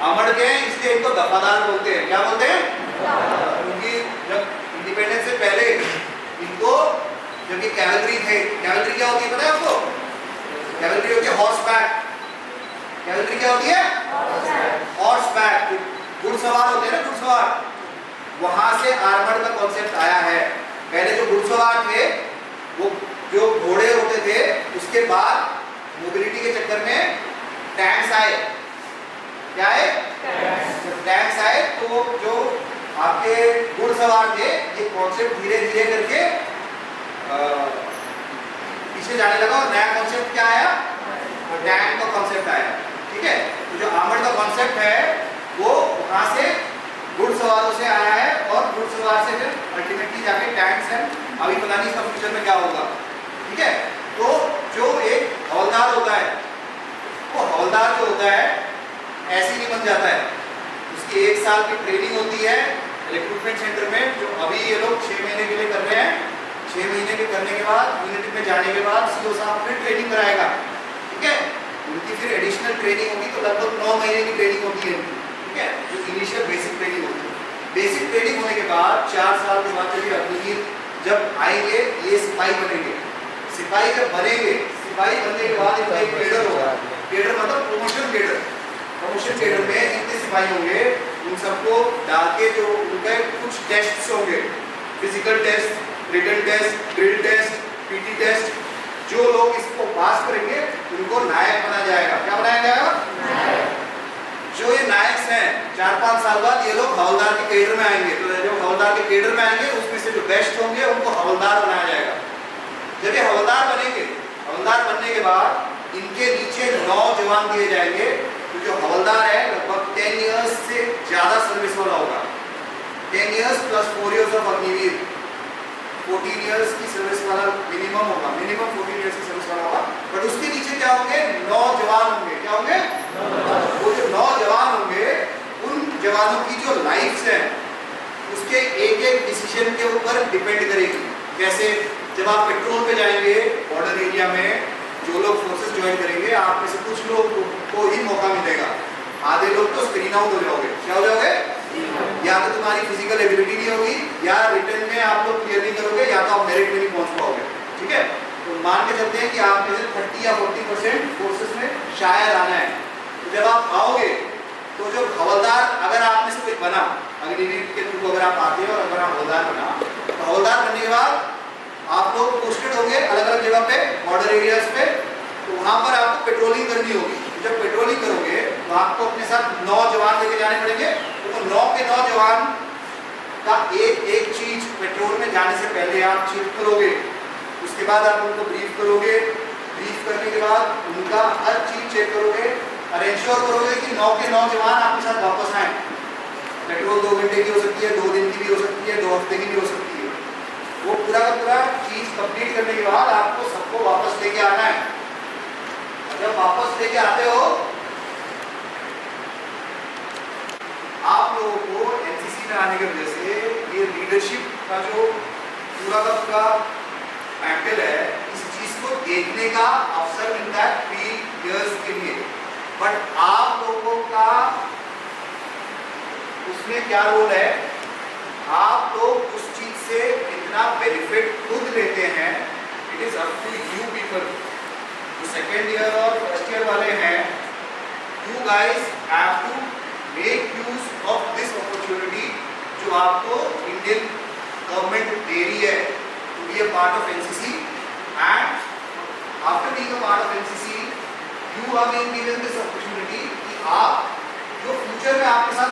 Armoured के हैं इसलिए इनको दफादार बोलते हैं। क्या बोलते हैं? क्योंकि जब इंडिपेंडेंस से पहले इनको, जब ये कैवलरी थे, कैवलरी क्या होती है पता है आपको? कैवलरी होती है हॉर्स बैक। कैवलरी क्या होती है? हॉर्स बैक, घुड़सवार होते हैं ना, घुड़सवार। वहां से आर्मर्ड का कॉन्सेप्ट आया है। पहले जो घुड़सवार थे वो जो घोड़े होते थे, उसके बाद मोबिलिटी के चक्कर में टैंक्स आए। क्या है? टैंक्स आए तो जो आपके घुड़सवार थे, ये कॉन्सेप्ट धीरे धीरे करके पीछे जाने लगा और नया कॉन्सेप्ट क्या आया? टैंक का कॉन्सेप्ट आया। ठीक है, तो जो आर्मर्ड का कॉन्सेप्ट है वो वहां से घुड़सवारों से आया है और घुड़सवार से फिर अल्टीमेटली जाके टैंक्स है। अभी पता नहीं इसका फ्यूचर में क्या होगा। ठीक है, तो जो एक हवलदार होता है, वो हवलदार जो होता है ऐसे नहीं बन जाता है। उसकी 1 साल की ट्रेनिंग होती है रिक्रूटमेंट सेंटर में, जो अभी ये लोग 6 महीने के लिए कर रहे हैं। 6 महीने के करने के बाद यूनिट में जाने के बाद सीओ साहब फिर ट्रेनिंग कराएगा। ठीक है, उनकी फिर एडिशनल ट्रेनिंग होगी, तो लगभग 9 महीने की ट्रेनिंग होती है। ठीक है, जो इनिशियल बेसिक ट्रेनिंग होती है। बेसिक ट्रेनिंग होने के बाद 4 साल के बाद जब अग्निवीर जब आएंगे, ये सिपाही बनेंगे। सिपाही जब बनेंगे, सिपाही बनने के बाद इनका एक केडर होगा। केडर मतलब प्रमोशन केडर। प्रमोशन केडर में जितने सिपाही होंगे उन सबको डाल के जो उनके कुछ टेस्ट्स होंगे, physical test, written test, drill test, PT test. जो लोग इसको पास करेंगे उनको नायक बनाया जाएगा। क्या बनाया जाएगा? जो ये नायक हैं 4-5 साल बाद ये लोग हवलदार के केडर में आएंगे। तो जो हवलदार के केडर में आएंगे उसमें से जो बेस्ट होंगे उनको हवलदार बनाया जाएगा। जब ये हवलदार बनेंगे, हवलदार बनने के बाद इनके नीचे 9 जवान दिए जाएंगे। तो जो हवलदार है लगभग 10 इयर्स से ज्यादा सर्विस वाला होगा। 10 years plus 4 years of Agniveer, 14 years की सर्विस वाला मिनिमम होगा। मिनिमम 14 इयर्स की सर्विस वाला होगा। बट उसके नीचे क्या होंगे? 9 जवान होंगे। क्या होंगे? वो जो 9 जवान होंगे, उन जवानों की जो लाइफ है उसके एक एक डिसीजन के ऊपर डिपेंड करेगी। जैसे जब आप पेट्रोल पे जाएंगे बॉर्डर एरिया में, जो लोग फोर्सेस ज्वाइन करेंगे, आप में से कुछ लोग को ही मौका मिलेगा। आधे लोग तो स्क्रीन आउट हो जाओगे। क्या हो जाओगे? या तो तुम्हारी फिजिकल एबिलिटी नहीं होगी, या रिटर्न में आप लोग क्लियर नहीं करोगे, या तो आप मेरिट में नहीं पहुंच पाओगे। ठीक है, तो मान के चलते हैं कि आप में से 30 या 40% फोर्सेस में शायद आना है। तो जब आप आओगे तो जो हवलदार, अगर आप में से कोई बना अग्निवीर के थ्रू, अगर आप आते हैं और अगर आप हवलदार बना, तो हवलदार बनने के बाद आप लोग पोस्टेड होंगे अलग अलग जगह पे, बॉर्डर एरियाज पे। तो वहां पर आपको पेट्रोलिंग करनी होगी। जब पेट्रोलिंग करोगे तो आपको अपने साथ 9 जवान लेके जाने पड़ेंगे। तो 9 के 9 जवान का एक एक चीज पेट्रोल में जाने से पहले आप चेक करोगे। उसके बाद आप उनको ब्रीफ करोगे। ब्रीफ करने के बाद उनका हर चीज चेक करोगे और इंश्योर करोगे कि 9 के 9 जवान आपके साथ वापस आए। पेट्रोल 2 घंटे की हो सकती है, 2 दिन की भी हो सकती है, 2 हफ्ते की भी हो सकती है। वो पूरा का पूरा चीज कंप्लीट करने के बाद आपको सबको वापस लेके आना है। जब वापस लेके आते हो, आप लोगों को एनसीसी में आने की वजह से ये लीडरशिप का जो पूरा का पूरा एंगल है, इस चीज को देखने का अवसर मिलता है 3 इयर्स के लिए। बट आप लोगों का उसमें क्या रोल है? आप लोग उस चीज से कितना बेनिफिट खुद लेते हैं, it is up to you people. जो सेकेंड ईयर और फर्स्ट ईयर वाले हैं, you guys have to make use of this opportunity जो आपको इंडियन गवर्नमेंट दे रही है to be a part of NCC. And after being a part of NCC, you are being given this opportunity कि आप जो फ्यूचर में आपके साथ